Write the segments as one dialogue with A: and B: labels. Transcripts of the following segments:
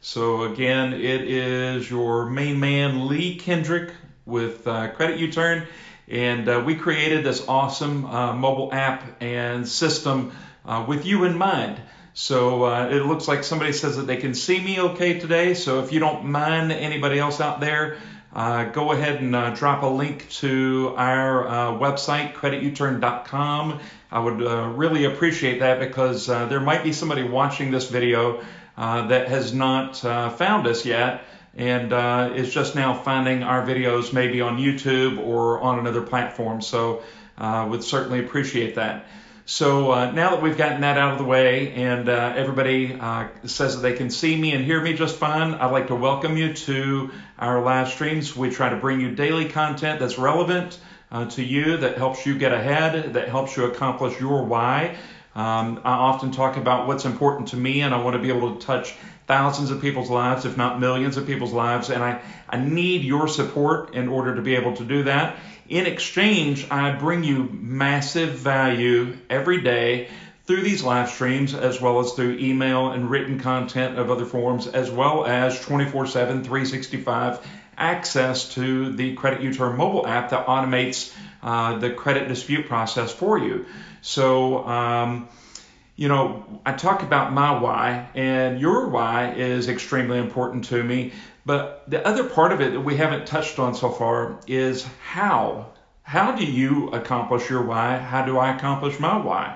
A: So again, it is your main man, Lee Kendrick with CreditUturn, and we created this awesome mobile app and system with you in mind. So it looks like somebody says that they can see me okay today. So if you don't mind anybody else out there, go ahead and drop a link to our website, CreditUturn.com. I would really appreciate that because there might be somebody watching this video that has not found us yet and is just now finding our videos maybe on YouTube or on another platform. So would certainly appreciate that. So now that we've gotten that out of the way and everybody says that they can see me and hear me just fine, I'd like to welcome you to our live streams. We try to bring you daily content that's relevant to you, that helps you get ahead, that helps you accomplish your why. I often talk about what's important to me, and I want to be able to touch thousands of people's lives, if not millions of people's lives, and I need your support in order to be able to do that. In exchange, I bring you massive value every day through these live streams, as well as through email and written content of other forms, as well as 24/7, 365 access to the CreditUturn mobile app that automates the credit dispute process for you. So, I talk about my why, and your why is extremely important to me. But the other part of it that we haven't touched on so far is how. How do you accomplish your why? How do I accomplish my why?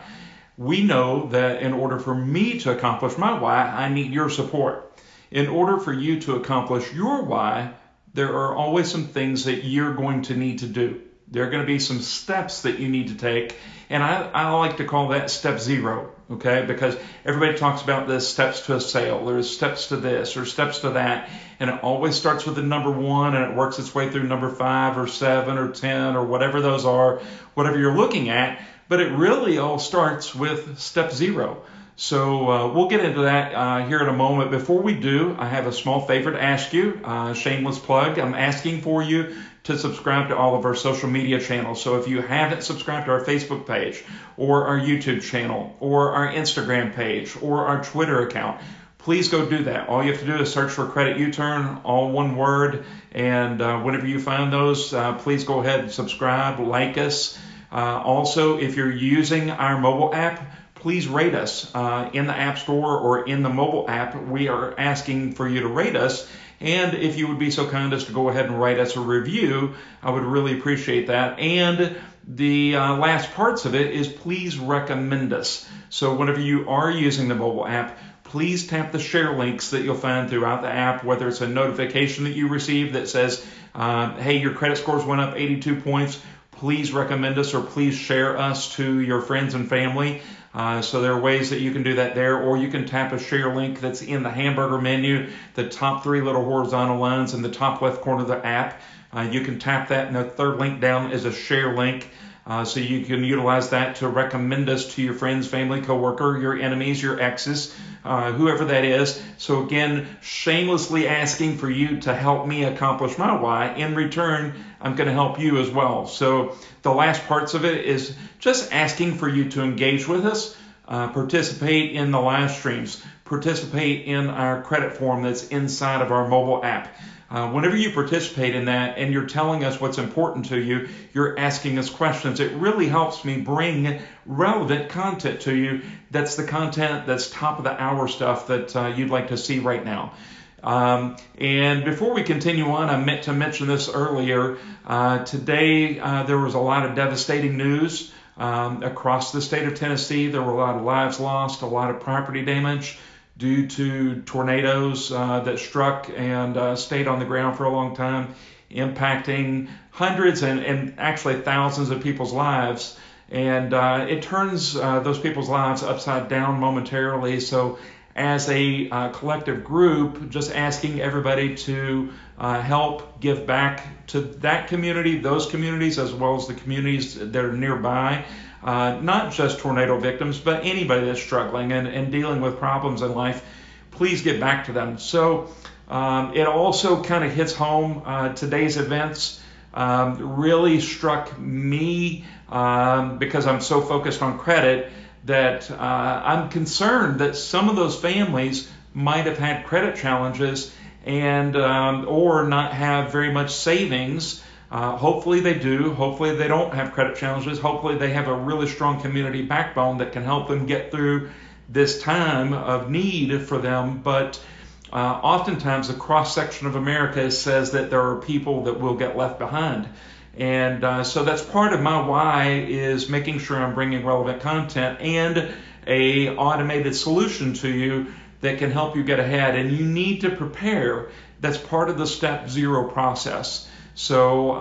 A: We know that in order for me to accomplish my why, I need your support. In order for you to accomplish your why, there are always some things that you're going to need to do. There are going to be some steps that you need to take, and I like to call that step zero, okay? Because everybody talks about the steps to a sale, there's steps to this or steps to that, and it always starts with the number 1 and it works its way through number 5 or 7 or 10 or whatever those are, whatever you're looking at, but it really all starts with step 0. So we'll get into that here in a moment. Before we do, I have a small favor to ask you, shameless plug. I'm asking for you to subscribe to all of our social media channels. So if you haven't subscribed to our Facebook page or our YouTube channel or our Instagram page or our Twitter account, please go do that. All you have to do is search for CreditUturn, all one word, and whenever you find those, please go ahead and subscribe, like us. Also, if you're using our mobile app, please rate us in the App Store or in the mobile app. We are asking for you to rate us. And if you would be so kind as to go ahead and write us a review, I would really appreciate that. And the last parts of it is please recommend us. So whenever you are using the mobile app, please tap the share links that you'll find throughout the app, whether it's a notification that you receive that says, hey, your credit scores went up 82 points. Please recommend us or please share us to your friends and family. So there are ways that you can do that there, or you can tap a share link that's in the hamburger menu, the top 3 little horizontal lines in the top left corner of the app. You can tap that, and the third link down is a share link. So you can utilize that to recommend us to your friends, family, coworker, your enemies, your exes, whoever that is. So again, shamelessly asking for you to help me accomplish my why. In return, I'm going to help you as well. So the last parts of it is just asking for you to engage with us, participate in the live streams, participate in our credit form that's inside of our mobile app. Whenever you participate in that and you're telling us what's important to you, you're asking us questions, it really helps me bring relevant content to you. That's the content that's top of the hour stuff that you'd like to see right now. And before we continue on, I meant to mention this earlier. Today there was a lot of devastating news across the state of Tennessee. There were a lot of lives lost, a lot of property damage due to tornadoes that struck and stayed on the ground for a long time, impacting hundreds and actually thousands of people's lives. And it turns those people's lives upside down momentarily. So as a collective group, just asking everybody to help give back to that community, those communities, as well as the communities that are nearby. Not just tornado victims, but anybody that's struggling and dealing with problems in life, please get back to them. So it also kind of hits home. Today's events really struck me because I'm so focused on credit that I'm concerned that some of those families might have had credit challenges and or not have very much savings. Hopefully they do. Hopefully they don't have credit challenges. Hopefully they have a really strong community backbone that can help them get through this time of need for them. But oftentimes the cross-section of America says that there are people that will get left behind. And so that's part of my why, is making sure I'm bringing relevant content and a automated solution to you that can help you get ahead. And you need to prepare. That's part of the step zero process. So,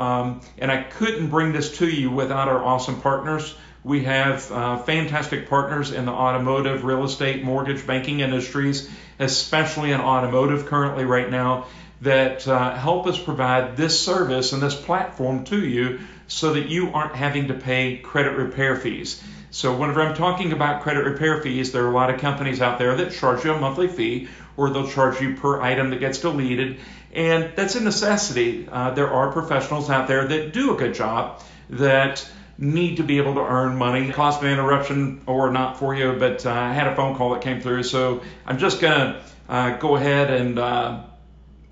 A: and I couldn't bring this to you without our awesome partners. We have fantastic partners in the automotive, real estate, mortgage, banking industries, especially in automotive currently right now, that help us provide this service and this platform to you so that you aren't having to pay credit repair fees. So whenever I'm talking about credit repair fees, there are a lot of companies out there that charge you a monthly fee, or they'll charge you per item that gets deleted. And that's a necessity. There are professionals out there that do a good job, that need to be able to earn money. Cost me an interruption or not for you, but I had a phone call that came through. So I'm just going to go ahead and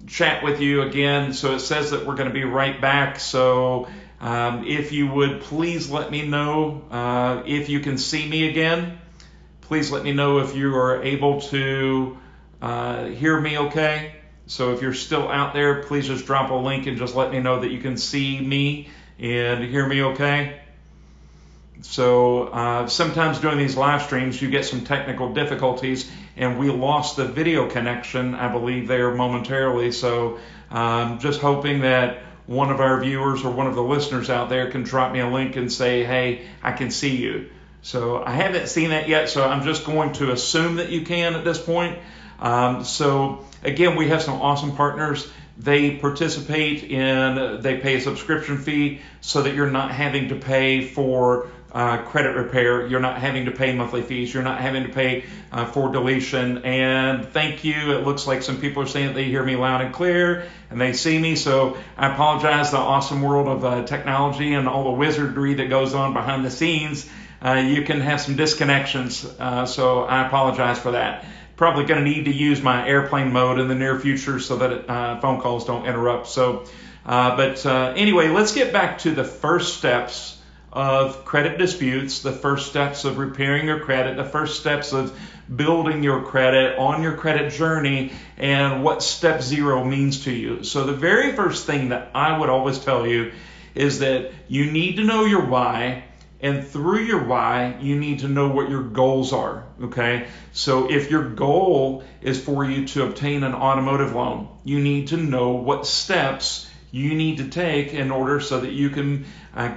A: chat with you again. So it says that we're going to be right back. So if you would please let me know if you can see me again. Please let me know if you are able to hear me okay. So if you're still out there, please just drop a link and just let me know that you can see me and hear me okay. So sometimes during these live streams you get some technical difficulties, and we lost the video connection, I believe, there momentarily. So just hoping that one of our viewers or one of the listeners out there can drop me a link and say, hey, I can see you. So I haven't seen that yet, so I'm just going to assume that you can at this point. So again, we have some awesome partners. They participate in, they pay a subscription fee so that you're not having to pay for credit repair. You're not having to pay monthly fees. You're not having to pay for deletion. And thank you. It looks like some people are saying that they hear me loud and clear and they see me. So I apologize. The awesome world of technology and all the wizardry that goes on behind the scenes, you can have some disconnections. So I apologize for that. Probably going to need to use my airplane mode in the near future so that phone calls don't interrupt. So, but anyway, let's get back to the first steps of credit disputes, the first steps of repairing your credit, the first steps of building your credit on your credit journey, and what step zero means to you. So the very first thing that I would always tell you is that you need to know your why. And through your why, you need to know what your goals are, okay? So if your goal is for you to obtain an automotive loan, you need to know what steps you need to take in order so that you can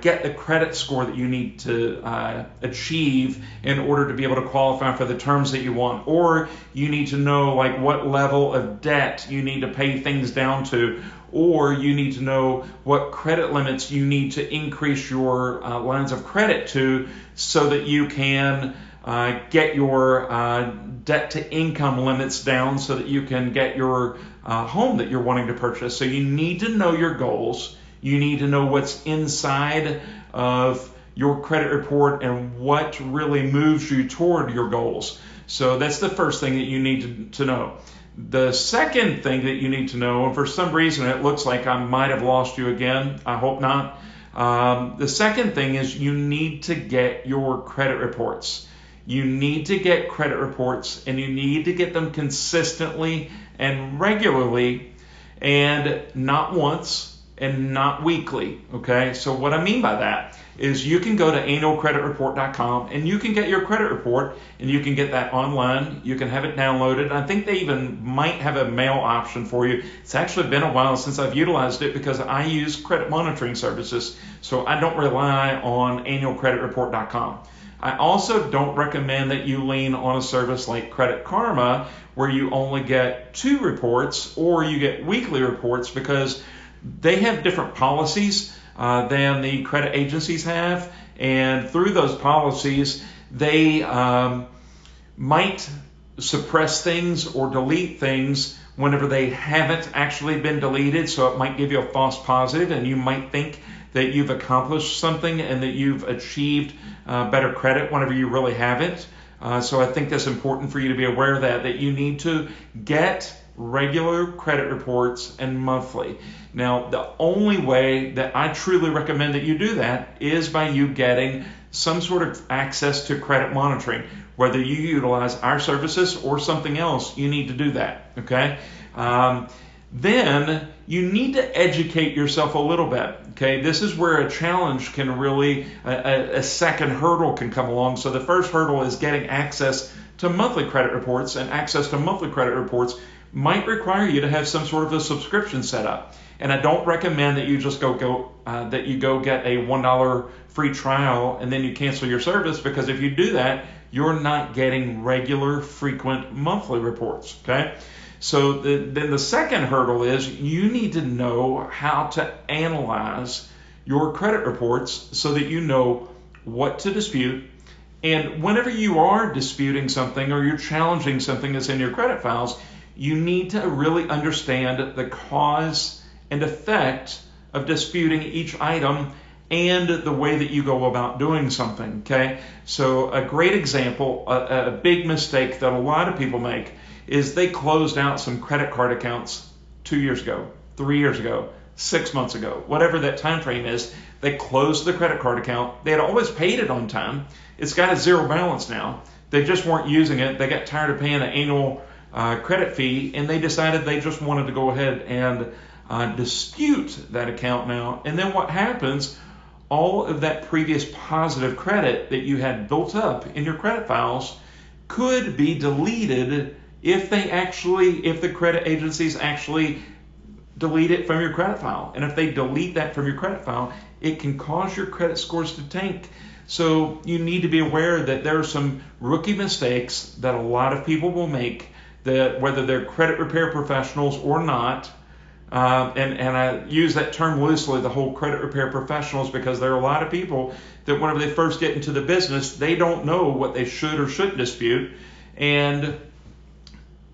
A: get the credit score that you need to achieve in order to be able to qualify for the terms that you want. Or you need to know like what level of debt you need to pay things down to. Or you need to know what credit limits you need to increase your lines of credit to so that you can get your debt to income limits down so that you can get your home that you're wanting to purchase. So you need to know your goals. You need to know what's inside of your credit report and what really moves you toward your goals. So that's the first thing that you need to know. The second thing that you need to know, and for some reason it looks like I might have lost you again, I hope not. The second thing is you need to get your credit reports. You need to get credit reports, and you need to get them consistently and regularly, and not once and not weekly, okay? So what I mean by that is you can go to annualcreditreport.com and you can get your credit report, and you can get that online. You can have it downloaded. I think they even might have a mail option for you. It's actually been a while since I've utilized it because I use credit monitoring services, so I don't rely on annualcreditreport.com. I also don't recommend that you lean on a service like Credit Karma where you only get 2 reports or you get weekly reports, because they have different policies than the credit agencies have, and through those policies they might suppress things or delete things whenever they haven't actually been deleted. So it might give you a false positive, and you might think that you've accomplished something and that you've achieved better credit whenever you really haven't. So I think that's important for you to be aware of that you need to get regular credit reports and monthly. Now, the only way that I truly recommend that you do that is by you getting some sort of access to credit monitoring. Whether you utilize our services or something else, you need to do that, okay? Then you need to educate yourself a little bit, okay? This is where a challenge can really, a second hurdle can come along. So the first hurdle is getting access to monthly credit reports, and access to monthly credit reports might require you to have some sort of a subscription set up. And I don't recommend that you just go get a $1 free trial and then you cancel your service, because if you do that, you're not getting regular, frequent monthly reports, okay? So then the second hurdle is you need to know how to analyze your credit reports so that you know what to dispute. And whenever you are disputing something or you're challenging something that's in your credit files, you need to really understand the cause and effect of disputing each item and the way that you go about doing something, okay? So a great example, a big mistake that a lot of people make is they closed out some credit card accounts 2 years ago, 3 years ago, 6 months ago, whatever that time frame is. They closed the credit card account. They had always paid it on time. It's got a zero balance now. They just weren't using it. They got tired of paying an annual credit fee, and they decided they just wanted to go ahead and dispute that account now. And then what happens? All of that previous positive credit that you had built up in your credit files could be deleted if the credit agencies actually delete it from your credit file. And if they delete that from your credit file, it can cause your credit scores to tank. So you need to be aware that there are some rookie mistakes that a lot of people will make, that whether they're credit repair professionals or not. And I use that term loosely, the whole credit repair professionals, because there are a lot of people that whenever they first get into the business, they don't know what they should or shouldn't dispute. And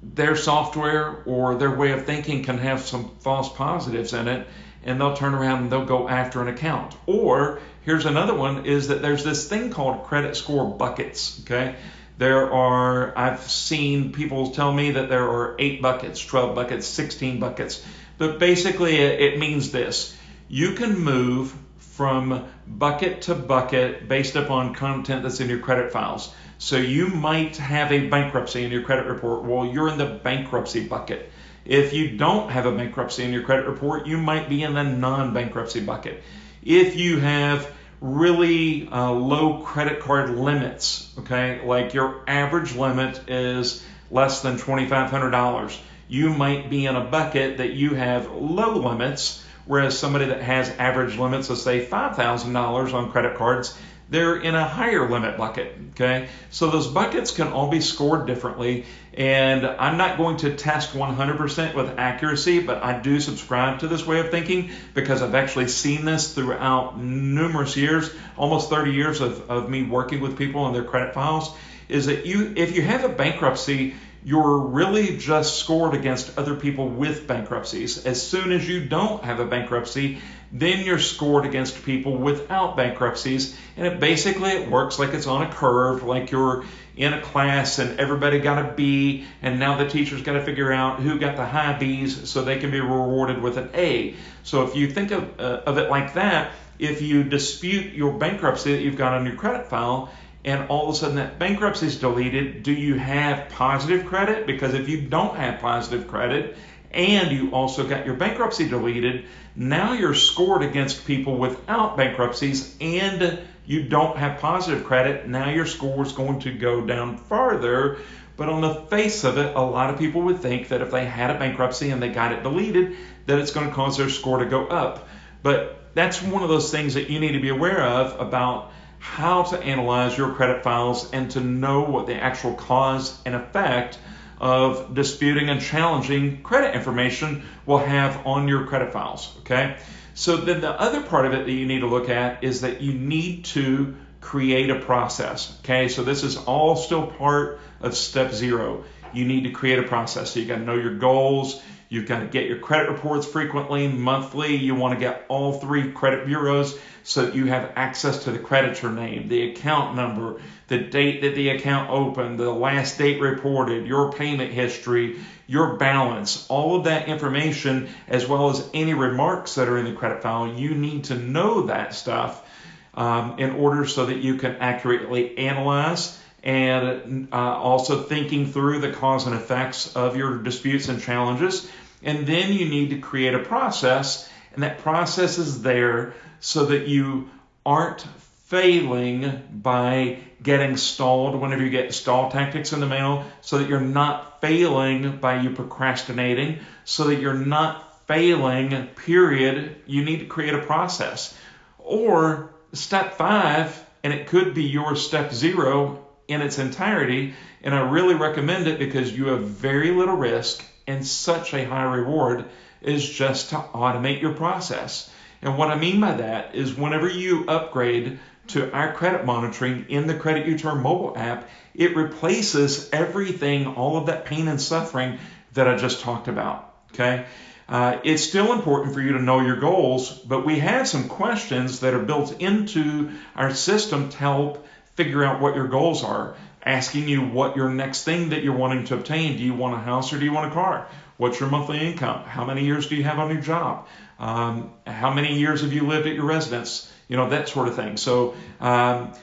A: their software or their way of thinking can have some false positives in it, and they'll turn around and they'll go after an account. Or here's another one, is that there's this thing called credit score buckets, okay? I've seen people tell me that there are 8 buckets, 12 buckets, 16 buckets. But basically it means this: you can move from bucket to bucket based upon content that's in your credit files. So you might have a bankruptcy in your credit report. Well, you're in the bankruptcy bucket. If you don't have a bankruptcy in your credit report, you might be in the non-bankruptcy bucket. If you have really low credit card limits, okay, like your average limit is less than $2,500, you might be in a bucket that you have low limits, whereas somebody that has average limits of, say, $5,000 on credit cards, they're in a higher limit bucket, okay? So those buckets can all be scored differently, and I'm not going to test 100% with accuracy, but I do subscribe to this way of thinking because I've actually seen this throughout numerous years, almost 30 years of me working with people on their credit files, is that if you have a bankruptcy, you're really just scored against other people with bankruptcies. As soon as you don't have a bankruptcy, then you're scored against people without bankruptcies. And it works like it's on a curve, like you're in a class and everybody got a B, and now the teacher's got to figure out who got the high B's so they can be rewarded with an A. So if you think of it like that, if you dispute your bankruptcy that you've got on your credit file, and all of a sudden that bankruptcy is deleted, do you have positive credit? Because if you don't have positive credit and you also got your bankruptcy deleted, now you're scored against people without bankruptcies and you don't have positive credit. Now your score is going to go down farther. But on the face of it, a lot of people would think that if they had a bankruptcy and they got it deleted, that it's going to cause their score to go up. But that's one of those things that you need to be aware of about how to analyze your credit files and to know what the actual cause and effect of disputing and challenging credit information will have on your credit files, okay? So then the other part of it that you need to look at is that you need to create a process, okay? So this is all still part of step 0. You need to create a process. So you got to know your goals. You've got to get your credit reports frequently, monthly. You want to get all 3 credit bureaus so that you have access to the creditor name, the account number, the date that the account opened, the last date reported, your payment history, your balance, all of that information, as well as any remarks that are in the credit file. You need to know that stuff in order so that you can accurately analyze, and also thinking through the cause and effects of your disputes and challenges. And then you need to create a process, and that process is there so that you aren't failing by getting stalled whenever you get stall tactics in the mail, so that you're not failing by you procrastinating, so that you're not failing, period. You need to create a process. Or step 5, and it could be your step 0 in its entirety, and I really recommend it because you have very little risk and such a high reward, is just to automate your process. And what I mean by that is whenever you upgrade to our credit monitoring in the CreditUturn mobile app, it replaces everything, all of that pain and suffering that I just talked about. Okay? It's still important for you to know your goals, but we have some questions that are built into our system to help figure out what your goals are, asking you what your next thing that you're wanting to obtain. Do you want a house or do you want a car? What's your monthly income? How many years do you have on your job? How many years have you lived at your residence? That sort of thing. So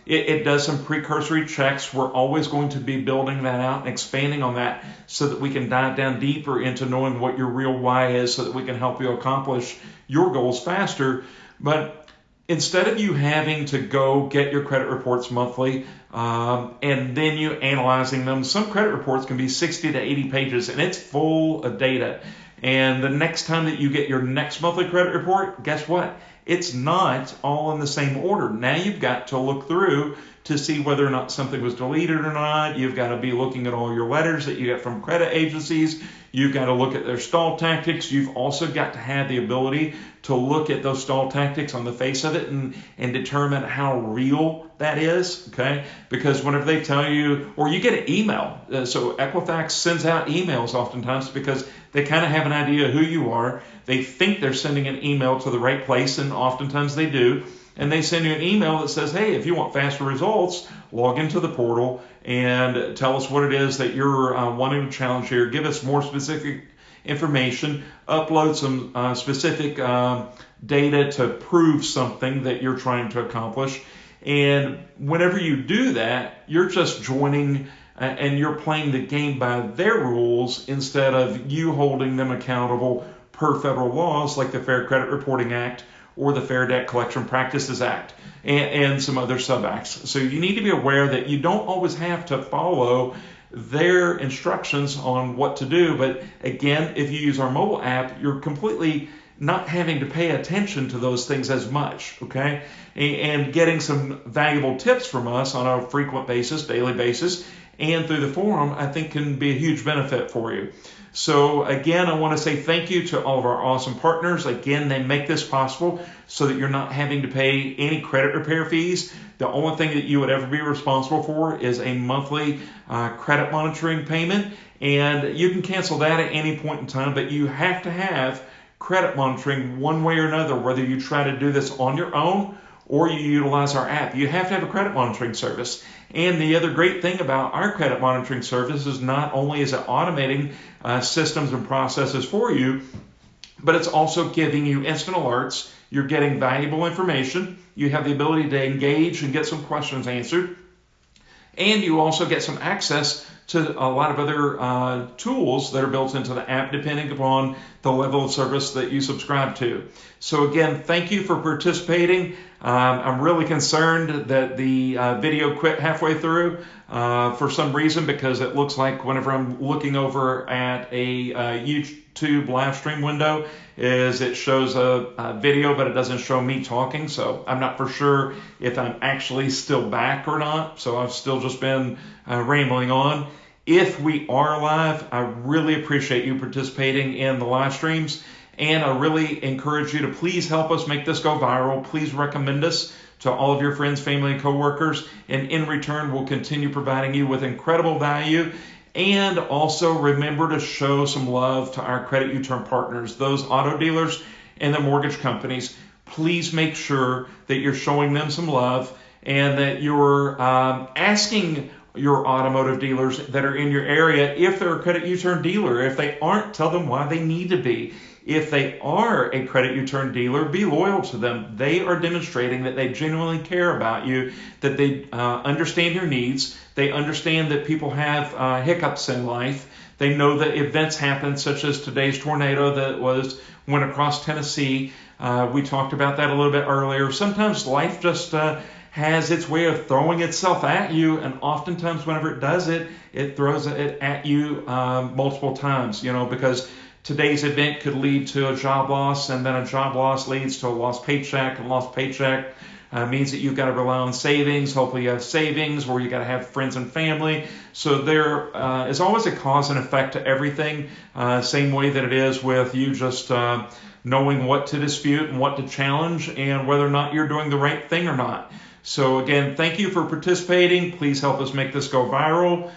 A: it does some precursory checks. We're always going to be building that out and expanding on that so that we can dive down deeper into knowing what your real why is, so that we can help you accomplish your goals faster. But instead of you having to go get your credit reports monthly and then you analyzing them, some credit reports can be 60 to 80 pages and it's full of data. And the next time that you get your next monthly credit report, guess what? It's not all in the same order. Now you've got to look through to see whether or not something was deleted or not. You've got to be looking at all your letters that you get from credit agencies. You've got to look at their stall tactics. You've also got to have the ability to look at those stall tactics on the face of it and determine how real that is, okay? Because whenever they tell you, or you get an email, so Equifax sends out emails oftentimes because they kind of have an idea who you are. They think they're sending an email to the right place, and oftentimes they do. And they send you an email that says, hey, if you want faster results, log into the portal and tell us what it is that you're wanting to challenge here. Give us more specific information. Upload some specific data to prove something that you're trying to accomplish. And whenever you do that, you're just joining and you're playing the game by their rules instead of you holding them accountable per federal laws like the Fair Credit Reporting Act or the Fair Debt Collection Practices Act and some other sub-acts. So you need to be aware that you don't always have to follow their instructions on what to do. But again, if you use our mobile app, you're completely not having to pay attention to those things as much, okay? And getting some valuable tips from us on a frequent basis, daily basis, and through the forum, I think can be a huge benefit for you. So again, I want to say thank you to all of our awesome partners. Again, they make this possible so that you're not having to pay any credit repair fees. The only thing that you would ever be responsible for is a monthly credit monitoring payment, and you can cancel that at any point in time, but you have to have credit monitoring one way or another, whether you try to do this on your own or you utilize our app. You have to have a credit monitoring service. And the other great thing about our credit monitoring service is not only is it automating systems and processes for you, but it's also giving you instant alerts. You're getting valuable information. You have the ability to engage and get some questions answered. And you also get some access to a lot of other tools that are built into the app depending upon the level of service that you subscribe to. So again, thank you for participating. I'm really concerned that the video quit halfway through for some reason, because it looks like whenever I'm looking over at a YouTube live stream window, is it shows a video, but it doesn't show me talking. So I'm not for sure if I'm actually still back or not. So I've still just been rambling on. If we are live, I really appreciate you participating in the live streams. And I really encourage you to please help us make this go viral. Please recommend us to all of your friends, family, and coworkers. And in return, we'll continue providing you with incredible value And also remember to show some love to our CreditUturn partners, those auto dealers and the mortgage companies. Please make sure that you're showing them some love and that you're asking your automotive dealers that are in your area if they're a CreditUturn dealer. If they aren't, tell them why they need to be. If they are a CreditUturn dealer, be loyal to them. They are demonstrating that they genuinely care about you, that they understand your needs. They understand that people have hiccups in life. They know that events happen, such as today's tornado that went across Tennessee. We talked about that a little bit earlier. Sometimes life just has its way of throwing itself at you, and oftentimes whenever it does it, it throws it at you multiple times, because today's event could lead to a job loss, and then a job loss leads to a lost paycheck. A lost paycheck means that you've got to rely on savings. Hopefully you have savings, or you got to have friends and family. So there is always a cause and effect to everything, same way that it is with you just knowing what to dispute and what to challenge and whether or not you're doing the right thing or not. So again, thank you for participating. Please help us make this go viral.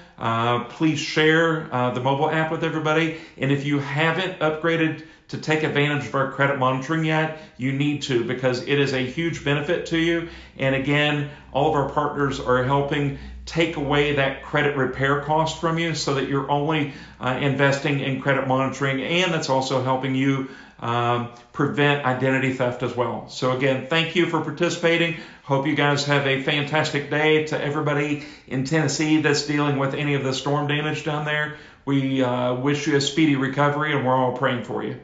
A: Please share the mobile app with everybody. And if you haven't upgraded to take advantage of our credit monitoring yet, you need to, because it is a huge benefit to you. And again, all of our partners are helping take away that credit repair cost from you so that you're only investing in credit monitoring, and that's also helping you prevent identity theft as well. So again, thank you for participating. Hope you guys have a fantastic day. To everybody in Tennessee that's dealing with any of the storm damage down there, we wish you a speedy recovery, and we're all praying for you.